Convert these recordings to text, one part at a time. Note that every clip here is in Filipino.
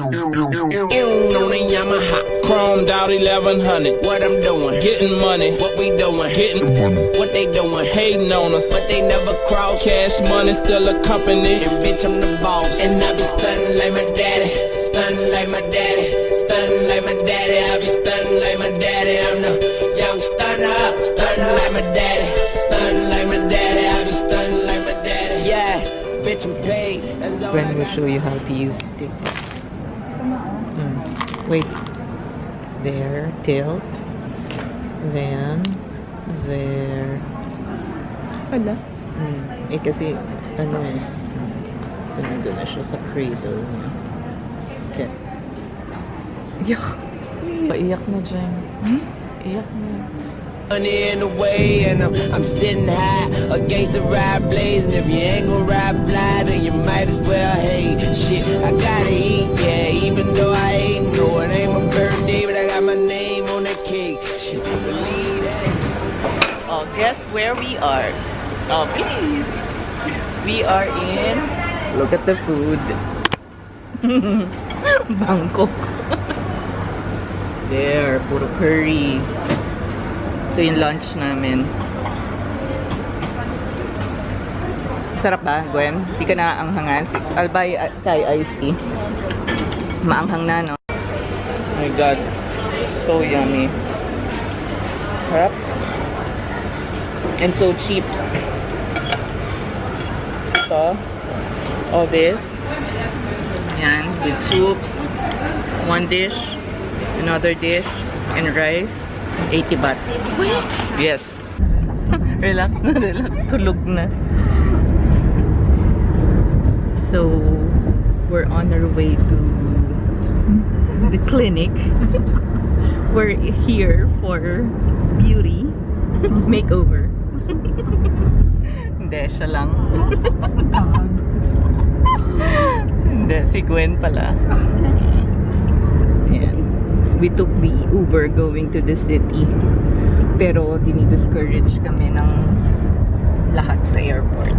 On a Yamaha, chromed out 1100. What I'm doing, getting money. What we doing, getting money. What they doing, hating on us, but they never cross. Cash money still a company, and bitch I'm the boss. And I be stunning like my daddy, stunning like my daddy, stunning like my daddy. I be stunning like my daddy. I'm the young stunner, stunning like my daddy, stunning like my daddy. I be stunning like my daddy. Yeah, bitch I'm paid. When we'll show you how to use it. Wait. There, tilt. Then, there. Wala. Eh kasi, ano eh. So, nandun na siya sa cradle niya. Okay. Iyak. Iyak na dyan. Iyak na. Money in the way, and I'm sitting high against the ride blaze. And if you ain't gon' ride fly, then you might as well hate. Shit, I gotta eat, yeah, even though I ain't. No, it ain't my birthday, but I got my name on that cake. Shit, believe that. Oh, guess where we are? Oh, please. We are in. Look at the food. Bangkok. There, puro curry. Ito yung lunch namin. Sarap ba, Gwen? Di ka na anghangan? I'll buy Thai iced tea. Maanghang na, no? Oh my God. So yummy. Sarap. And so cheap. Ito. All this. Yan. With soup. One dish. Another dish. And rice. 80 baht. Yes. Relax na, relax. Tulog na. So, we're on our way to the clinic. We're here for beauty makeover. Hindi, siya lang. Hindi, si Gwen pala. We took the Uber going to the city. Pero dinidiscourage kami ng lahat sa airport.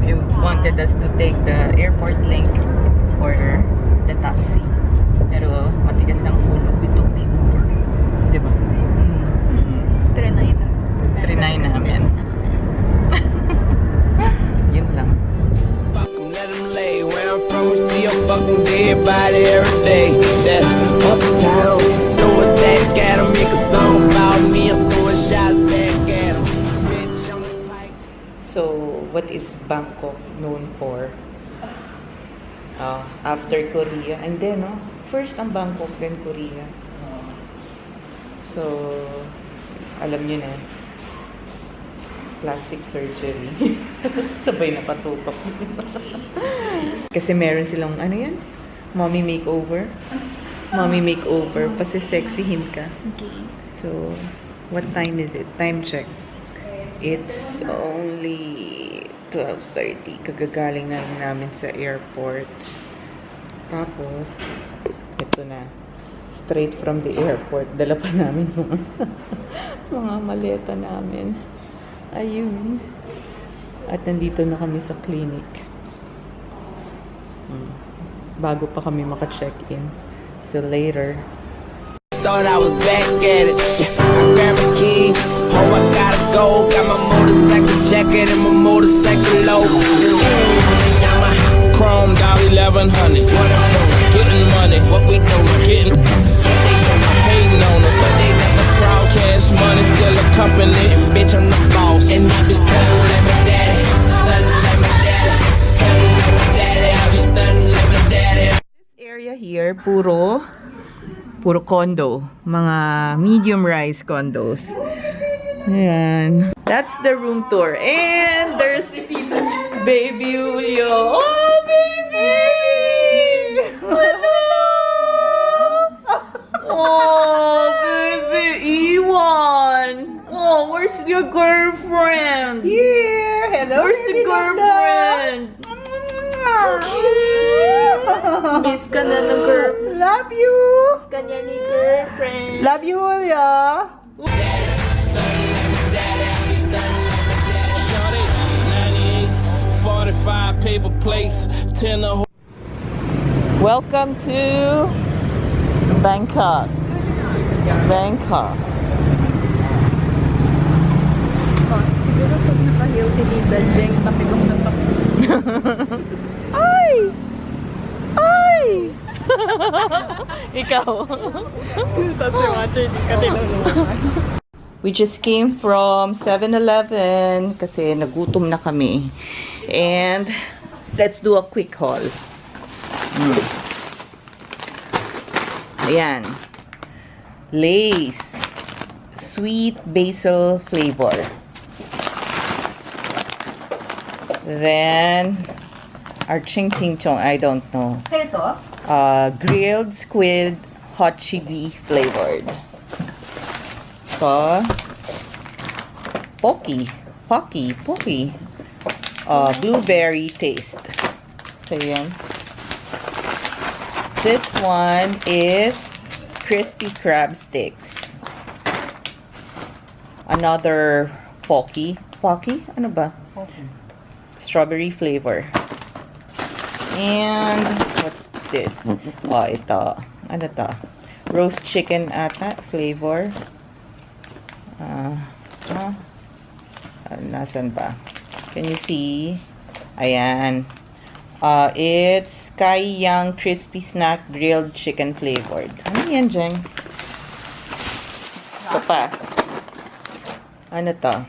They wanted us to take the airport link or the taxi. Pero matigas ang ulo. We took the Uber. Diba? Trinay namin. Yun lang. Where I'm from, we see a fucking dead body every day. That's uptown. Know what's that cat? I make a song about me. I'm throwing shots back at him. Bitch, I'm the pipe. So, what is Bangkok known for? After Korea. And then, no? First ang Bangkok, then Korea. So, alam nyo na. Plastic surgery. Sabay na patutok. Kasi meron silang, ano yan? Mommy makeover. Mommy makeover. Pasisexyhin ka. Okay. So, what time is it? Time check. It's only 12:30. Kagagaling na namin sa airport. Tapos, ito na. Straight from the airport. Dala pa namin mga maleta namin. Ayun. At nandito na kami sa clinic. Bago pa kami maka-check-in. So later. Thought I was back at it. Yeah, I grabbed my keys. Oh, I gotta go. Got my motorcycle jacket and my motorcycle low. Chromed out 1100. What I'm doing, getting money. What we doing, getting. What they doing, hating on us, but they never cross. Cash money still a company, and bitch I'm the boss. And I be stunning like my daddy, stunning like my daddy, stunning like my daddy. I be stunning like my daddy. This area here, puro condo. Mga medium-rise condos. Ayan. That's the room tour. And there's baby Julio. Oh, baby! Oh, baby Iwan. Oh, where's your girlfriend? Here! Hello, Where's the girlfriend? Miss ka na ng girlfriend. Love you! Miss ka niya ni girlfriend. Love you, Julia! 45 paper plates, 10 of Welcome to Bangkok. Bangkok. Oh, siguro pag naka-heel si Tita Jeng, tapilong na Ay! Ay! Ikaw. Tapos yung watcher, di ka tinulungan. We just came from 7-Eleven kasi nagutom na kami. And let's do a quick haul. Ayan. Lay's sweet basil flavor. Then our ching ching chong, I don't know. Ito? Grilled squid hot chili flavored. So, Pocky. Blueberry taste. So, yan. This one is crispy crab sticks. Another Pocky. Ano ba? Strawberry flavor. And what's this? Oh, ito. Ano to? Roast chicken ata flavor. Nasan ba? Can you see? Ayan. It's Kai Yang crispy snack grilled chicken flavored. Ano yan, Jeng? Ito pa. Ano to?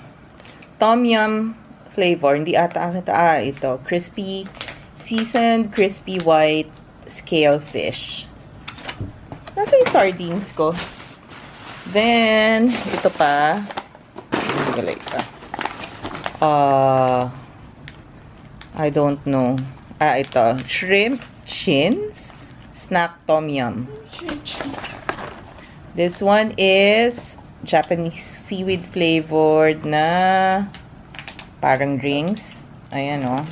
Tom yum flavor. Hindi ata ito. Crispy, seasoned crispy white scale fish. Nasa yung sardines ko? Then, ito pa. I don't know. Ito. Shrimp chins. Snack tom yum. This one is Japanese seaweed flavored na parang drinks. Ayan, oh.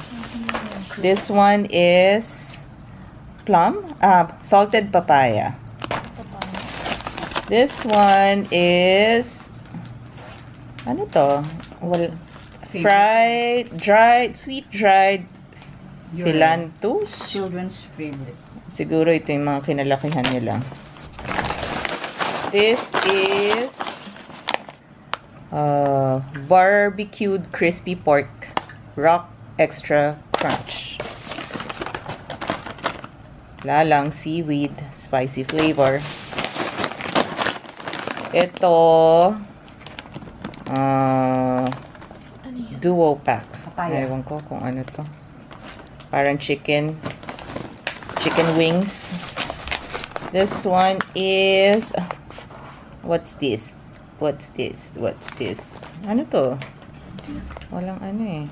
This one is plum. Salted papaya. This one is ano to? Well, sweet dried philanthus. Children's favorite. Siguro ito yung mga kinalakihan nila. This is barbecued crispy pork rock extra crunch. Lalang seaweed spicy flavor. Ito duo pack. Papaya. Ewan ko kung ano to. Parang chicken wings. This one is what's this? Ano to? Walang ano eh.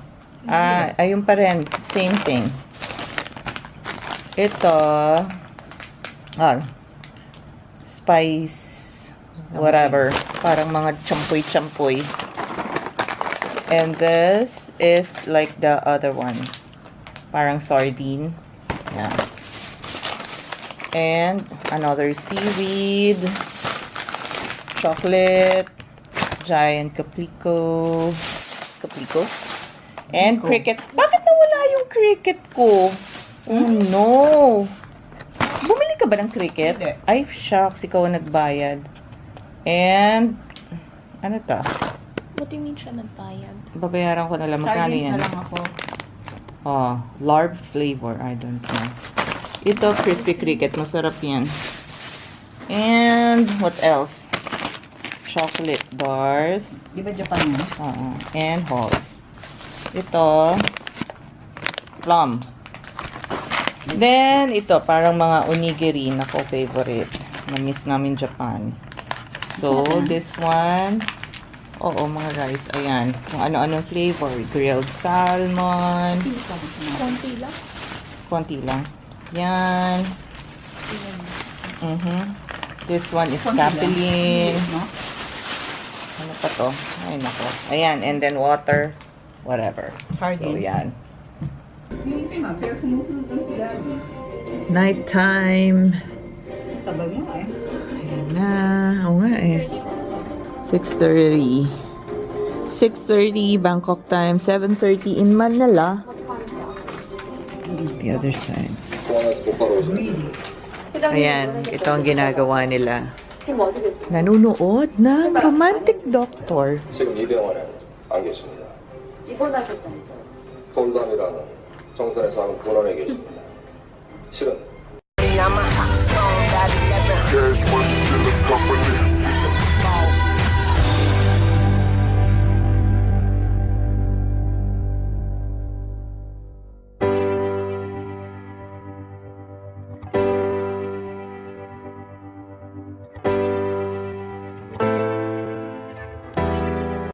Ayun pa rin. Same thing. Ito spice whatever. Parang mga champoy. And this is like the other one. Parang sardine. Yeah. And another seaweed. Chocolate. Giant caplico. And cricket. Bakit nawala yung cricket ko? Oh no. Bumili ka ba ng cricket? Ay, shucks. Ikaw ang nagbayad. And ano to? What do you mean siya nagbayad? Babayaran ko na lang. Magkano Sardines yan? na lang ako. Larb flavor. I don't know. Ito, crispy cricket. Masarap yan. And what else? Chocolate bars. Di ba Japan mo? And halls. Ito, plum. Then, ito, parang mga onigiri na ko favorite. Na-miss namin Japan. So, this one, mga rice. Ayan. Kung ano-anong flavor. Grilled salmon. Konti lang. Yan. This one is capelin. No? Ano pa to? Ay, nako. Ayan. And then water. Whatever. So, yan. Nighttime. Tagal mo eh. Ayan na. Oo nga eh. 6:30. 6:30 Bangkok time. 7:30 in Manila. The other side. 곧바로 오시는 Ayan, ito ang ginagawa nila. Nanunood ng romantic doctor. 지금 이 병원에 안 계십니다. 입원하셨다면서요? 돌담이라는 정선의 사는 본원에 계십니다. 실은 I'm a hot song, that 11.